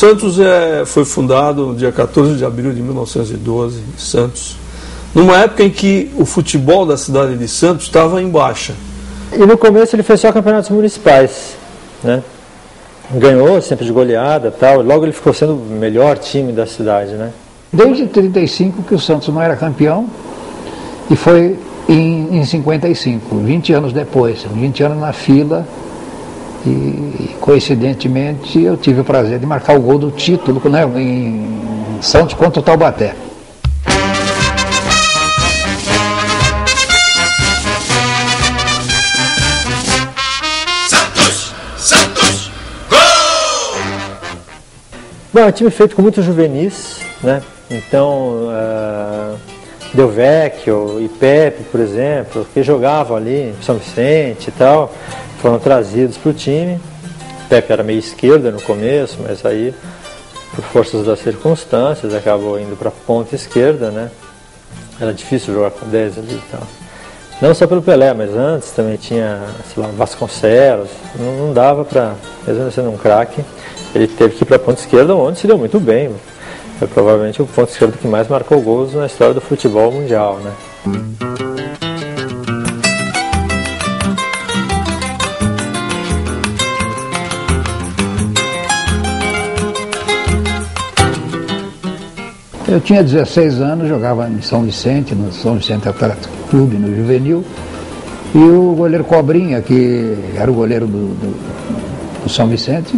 Santos foi fundado no dia 14 de abril de 1912, em Santos, numa época em que o futebol da cidade de Santos estava em baixa. E no começo ele fez só campeonatos municipais, né? Ganhou sempre de goleada e tal, logo ele ficou sendo o melhor time da cidade, né? Desde 35 que o Santos não era campeão, e foi em 55, 20 anos depois, 20 anos na fila, e coincidentemente eu tive o prazer de marcar o gol do título, né, em Santos contra o Taubaté. Santos, gol! Bom, é um time feito com muitos juvenis, né? Então, Del Vecchio e Pepe, por exemplo, que jogavam ali em São Vicente e tal, foram trazidos para o time. Pepe era meio esquerda no começo, mas aí, por forças das circunstâncias, acabou indo para a ponta esquerda, né? Era difícil jogar com 10 ali e tal. Não só pelo Pelé, mas antes também tinha, sei lá, Vasconcelos. Não dava para, mesmo sendo um craque, ele teve que ir para a ponta esquerda, onde se deu muito bem. Foi provavelmente o ponto esquerdo que mais marcou gols na história do futebol mundial, né? Eu tinha 16 anos, jogava em São Vicente, no São Vicente Atlético Clube, no Juvenil, e o goleiro Cobrinha, que era o goleiro do São Vicente,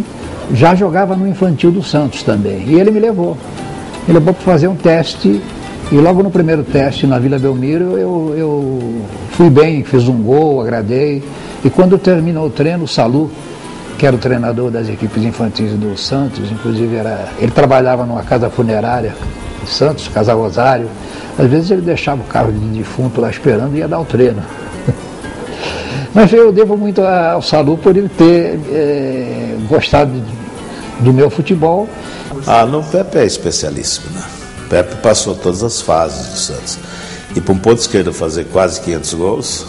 já jogava no infantil do Santos também, e ele me levou. Ele levou para fazer um teste, e logo no primeiro teste na Vila Belmiro eu fui bem, fiz um gol, agradei, e quando terminou o treino, o Salu, que era o treinador das equipes infantis do Santos, inclusive ele trabalhava numa casa funerária em Santos, Casa Rosário, às vezes ele deixava o carro de defunto lá esperando e ia dar o treino. Mas eu devo muito ao Salu por ele ter gostado do meu futebol. No Pepe é especialíssimo, né? O Pepe passou todas as fases do Santos. E para um ponto esquerdo fazer quase 500 gols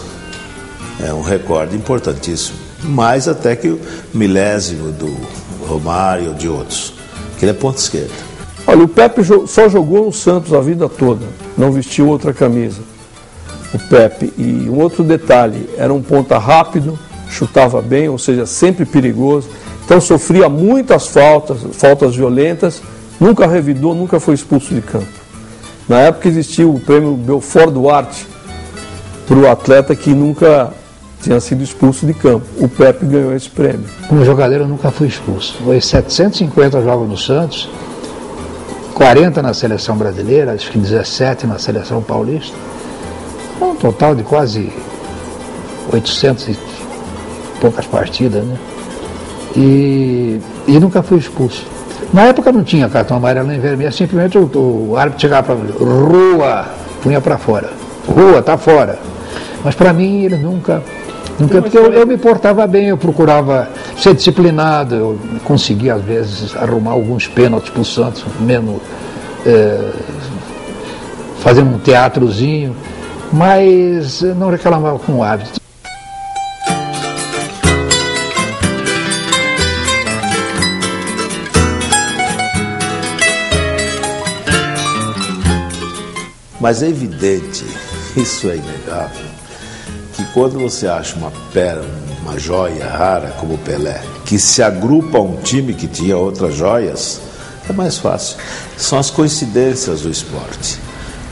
é um recorde importantíssimo. Mais até que o milésimo do Romário ou de outros, que ele é ponto esquerdo. Olha, o Pepe só jogou no Santos a vida toda, não vestiu outra camisa. O Pepe, e um outro detalhe, era um ponta rápido, chutava bem, ou seja, sempre perigoso. Então sofria muitas faltas violentas, nunca revidou, nunca foi expulso de campo. Na época existia o prêmio Belfort Duarte para o atleta que nunca tinha sido expulso de campo. O Pepe ganhou esse prêmio. Como jogador eu nunca fui expulso. Foi 750 jogos no Santos, 40 na seleção brasileira, acho que 17 na seleção paulista. Um total de quase 800 e poucas partidas, né? E nunca fui expulso. Na época não tinha cartão amarelo nem vermelho, simplesmente o árbitro chegava para mim, rua, punha para fora. Rua, tá fora. Mas para mim ele nunca porque eu me portava bem, eu procurava ser disciplinado, eu conseguia às vezes arrumar alguns pênaltis para o Santos, mesmo fazendo um teatrozinho, mas não reclamava com o árbitro. Mas é evidente, isso é inegável, que quando você acha uma joia rara como o Pelé, que se agrupa a um time que tinha outras joias, é mais fácil. São as coincidências do esporte.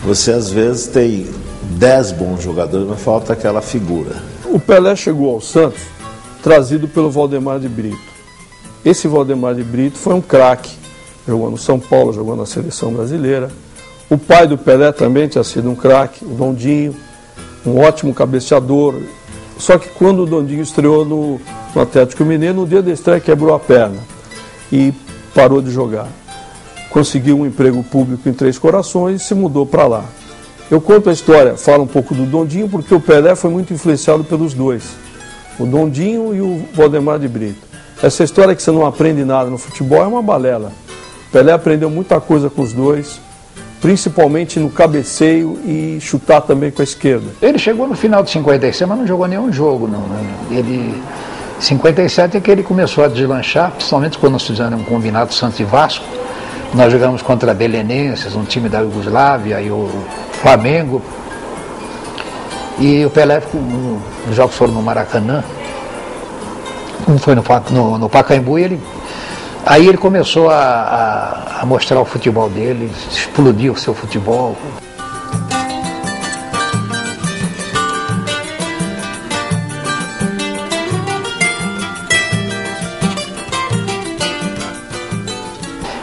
Você às vezes tem 10 bons jogadores, mas falta aquela figura. O Pelé chegou ao Santos trazido pelo Valdemar de Brito. Esse Valdemar de Brito foi um craque, jogou no São Paulo, jogou na seleção brasileira. O pai do Pelé também tinha sido um craque, o Dondinho, um ótimo cabeceador. Só que quando o Dondinho estreou no Atlético Mineiro, no dia da estreia quebrou a perna e parou de jogar. Conseguiu um emprego público em Três Corações e se mudou para lá. Eu conto a história, falo um pouco do Dondinho, porque o Pelé foi muito influenciado pelos dois, o Dondinho e o Valdemar de Brito. Essa história que você não aprende nada no futebol é uma balela. O Pelé aprendeu muita coisa com os dois, principalmente no cabeceio e chutar também com a esquerda. Ele chegou no final de 56, mas não jogou nenhum jogo, não. Ele 57 é que ele começou a deslanchar, principalmente quando nós fizemos um combinado Santos e Vasco. Nós jogamos contra Belenenses, um time da Iugoslávia, e o Flamengo. E o Pelé, os jogos foram no Maracanã, um foi no Pacaembu, e aí ele começou a mostrar o futebol dele, explodiu o seu futebol.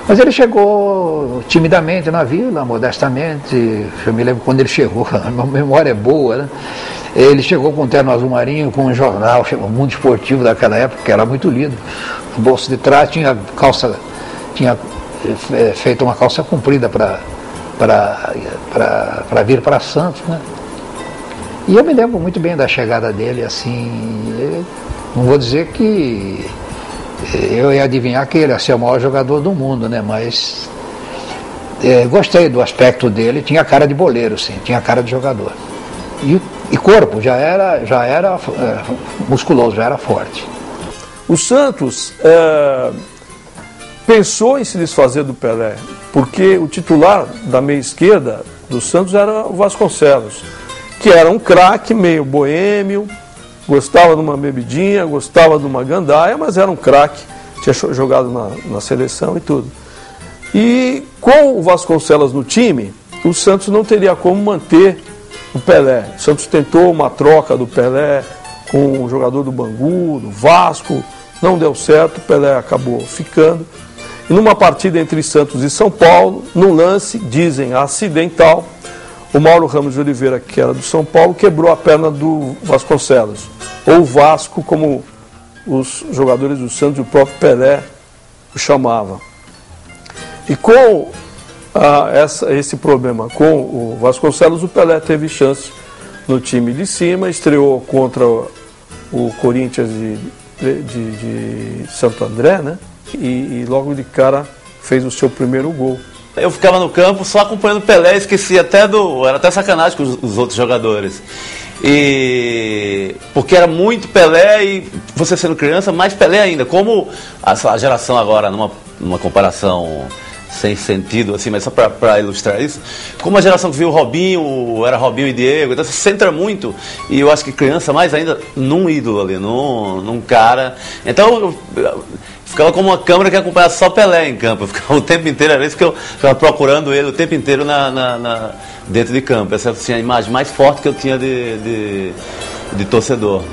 Mas ele chegou timidamente na vila, modestamente. Eu me lembro quando ele chegou, a memória é boa, né? Ele chegou com um terno azul marinho, com um jornal, o Mundo Esportivo daquela época, que era muito lido. No bolso de trás tinha feito uma calça comprida para vir para Santos, né? E eu me lembro muito bem da chegada dele, assim, não vou dizer que eu ia adivinhar que ele ia ser o maior jogador do mundo, né? Mas gostei do aspecto dele, tinha cara de boleiro, sim, tinha cara de jogador. E corpo, já era musculoso, já era forte. O Santos pensou em se desfazer do Pelé, porque o titular da meia esquerda do Santos era o Vasconcelos, que era um craque meio boêmio, gostava de uma bebidinha, gostava de uma gandaia, mas era um craque, tinha jogado na seleção e tudo. E com o Vasconcelos no time, o Santos não teria como manter o Pelé. O Santos tentou uma troca do Pelé com o jogador do Bangu, do Vasco, não deu certo, o Pelé acabou ficando. E numa partida entre Santos e São Paulo, num lance, dizem acidental, o Mauro Ramos de Oliveira, que era do São Paulo, quebrou a perna do Vasconcelos. Ou Vasco, como os jogadores do Santos e o próprio Pelé o chamavam. E com esse problema com o Vasconcelos, o Pelé teve chance no time de cima, estreou contra o Corinthians de Santo André, né? E logo de cara fez o seu primeiro gol. Eu ficava no campo só acompanhando o Pelé, esquecia até era até sacanagem com os outros jogadores. Porque era muito Pelé e você sendo criança, mais Pelé ainda. Como a geração agora, numa comparação sem sentido, assim, mas só para ilustrar isso, como a geração que viu o Robinho, era Robinho e Diego, então se centra muito, e eu acho que criança mais ainda, num ídolo ali, num cara. Então eu ficava como uma câmera que acompanhava só Pelé em campo, eu ficava o tempo inteiro, às vezes que eu ficava procurando ele o tempo inteiro dentro de campo. Essa assim, a imagem mais forte que eu tinha de torcedor.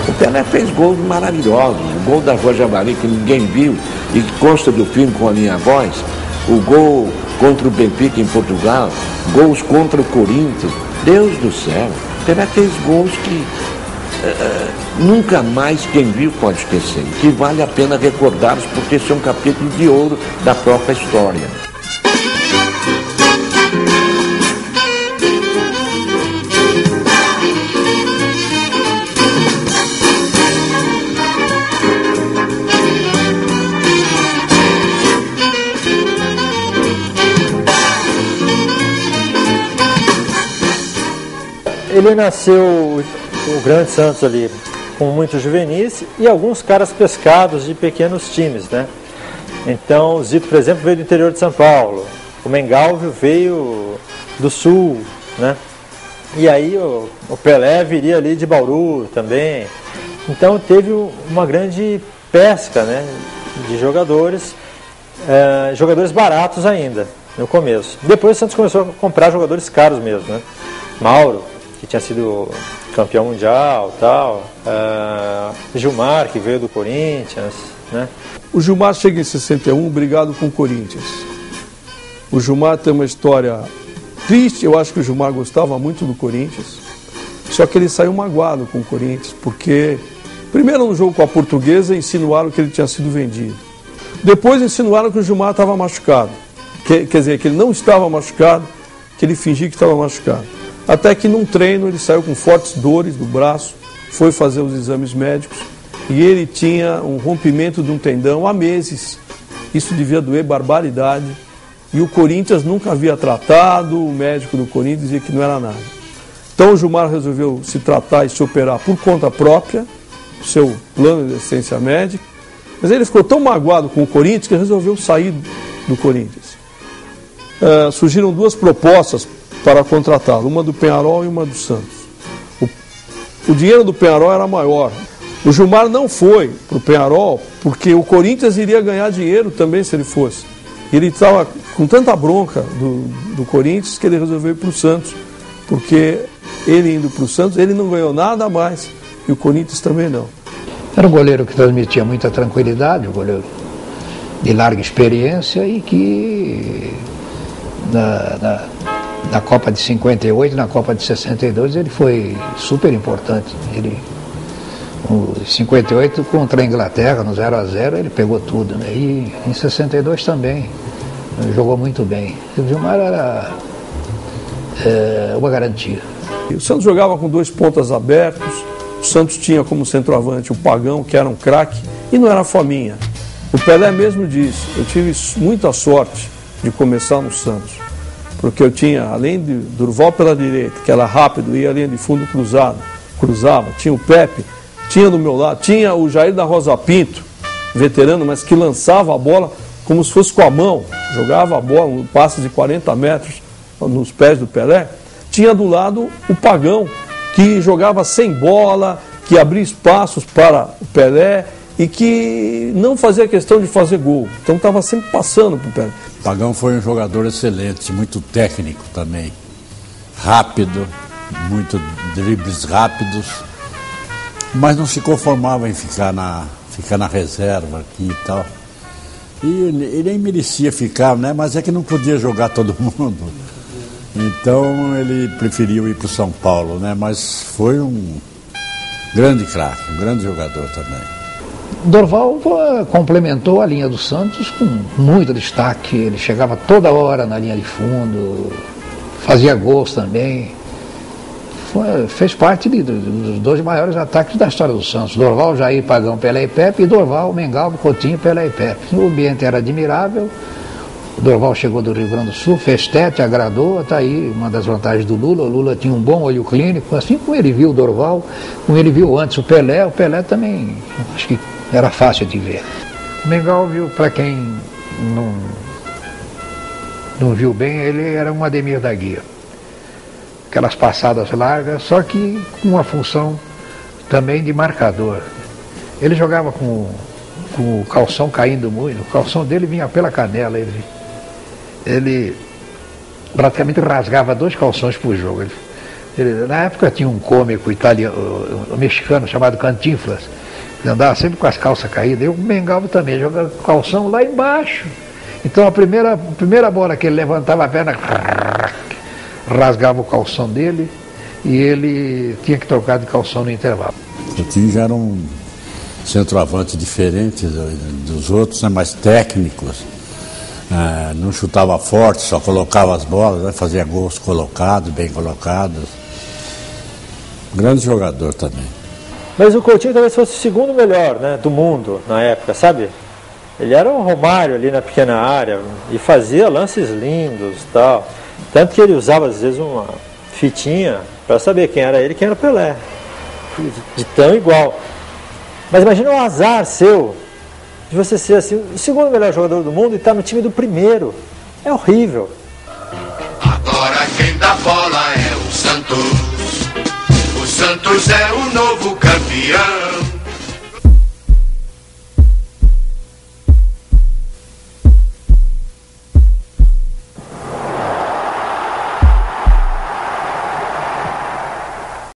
O Pelé fez gols maravilhosos, o gol da Rua Javari que ninguém viu e que consta do filme com a minha voz, o gol contra o Benfica em Portugal, gols contra o Corinthians, Deus do céu, o Pelé fez gols que nunca mais quem viu pode esquecer, que vale a pena recordá-los porque esse é um capítulo de ouro da própria história. Ele nasceu, o Grande Santos ali, com muitos juvenis e alguns caras pescados de pequenos times, né? Então, o Zito, por exemplo, veio do interior de São Paulo, o Mengalvio veio do sul, né? E aí o Pelé viria ali de Bauru também. Então teve uma grande pesca, né, de jogadores, jogadores baratos ainda, no começo. Depois o Santos começou a comprar jogadores caros mesmo, né? Mauro, que tinha sido campeão mundial, tal, Gilmar, que veio do Corinthians, né? O Gilmar chega em 61 brigado com o Corinthians. O Gilmar tem uma história triste, eu acho que o Gilmar gostava muito do Corinthians, só que ele saiu magoado com o Corinthians, porque primeiro no jogo com a Portuguesa insinuaram que ele tinha sido vendido. Depois insinuaram que o Gilmar estava machucado, quer dizer, que ele não estava machucado, que ele fingia que estava machucado. Até que num treino ele saiu com fortes dores do braço, foi fazer os exames médicos e ele tinha um rompimento de um tendão há meses. Isso devia doer barbaridade. E o Corinthians nunca havia tratado, o médico do Corinthians dizia que não era nada. Então o Gilmar resolveu se tratar e se operar por conta própria, seu plano de assistência médica, mas ele ficou tão magoado com o Corinthians que resolveu sair do Corinthians. Surgiram duas propostas para contratá-lo, uma do Peñarol e uma do Santos. O dinheiro do Peñarol era maior. O Gilmar não foi para o Peñarol porque o Corinthians iria ganhar dinheiro também se ele fosse. Ele estava com tanta bronca do Corinthians que ele resolveu ir para o Santos, porque ele indo para o Santos, ele não ganhou nada a mais e o Corinthians também não. Era um goleiro que transmitia muita tranquilidade, um goleiro de larga experiência e que na Copa de 58, na Copa de 62, ele foi super importante. Ele, em 58, contra a Inglaterra, no 0-0, ele pegou tudo, né? E em 62 também, jogou muito bem. O Gilmar era uma garantia. O Santos jogava com 2 pontas abertos, o Santos tinha como centroavante o Pagão, que era um craque, e não era fominha. O Pelé mesmo disse, eu tive muita sorte de começar no Santos, porque eu tinha, além de Durval pela direita, que era rápido, ia à linha de fundo cruzava, tinha o Pepe, tinha do meu lado, tinha o Jair da Rosa Pinto, veterano, mas que lançava a bola como se fosse com a mão, jogava a bola, um passe de 40 metros nos pés do Pelé. Tinha do lado o Pagão, que jogava sem bola, que abria espaços para o Pelé e que não fazia questão de fazer gol. Então estava sempre passando para o Pelé. Pagão foi um jogador excelente, muito técnico também, rápido, muito dribles rápidos, mas não se conformava em ficar na reserva aqui e tal. E ele nem merecia ficar, né? Mas é que não podia jogar todo mundo. Então ele preferiu ir para o São Paulo, né? Mas foi um grande craque, um grande jogador também. Dorval complementou a linha do Santos com muito destaque. Ele chegava toda hora na linha de fundo, fazia gols também. Fez parte dos 2 maiores ataques da história do Santos. Dorval, Jair, Pagão, Pelé e Pepe, e Dorval, Mengalvo, Coutinho, Pelé e Pepe. O ambiente era admirável. O Dorval chegou do Rio Grande do Sul, fez tete, agradou, está aí uma das vantagens do Lula. O Lula tinha um bom olho clínico, assim como ele viu o Dorval, como ele viu antes o Pelé também, acho que era fácil de ver. O Mengalvo, para quem não viu bem, ele era um Ademir da Guia. Aquelas passadas largas, só que com uma função também de marcador. Ele jogava com o calção caindo muito, o calção dele vinha pela canela, ele praticamente rasgava 2 calções por jogo. Na época tinha um cômico italiano, mexicano chamado Cantinflas, que andava sempre com as calças caídas, e o Mengalvo também jogava com o calção lá embaixo. Então a primeira bola que ele levantava a perna, rasgava o calção dele e ele tinha que trocar de calção no intervalo. O time já era um centroavante diferente dos outros, né, mais técnicos. Não chutava forte, só colocava as bolas, né, fazia gols colocados, bem colocados. Grande jogador também. Mas o Coutinho talvez fosse o segundo melhor, né, do mundo na época, sabe? Ele era um Romário ali na pequena área e fazia lances lindos e tal. Tanto que ele usava às vezes uma fitinha para saber quem era ele e quem era o Pelé. De tão igual. Mas imagina o azar seu de você ser assim, o segundo melhor jogador do mundo e estar no time do primeiro. É horrível. Agora quem dá bola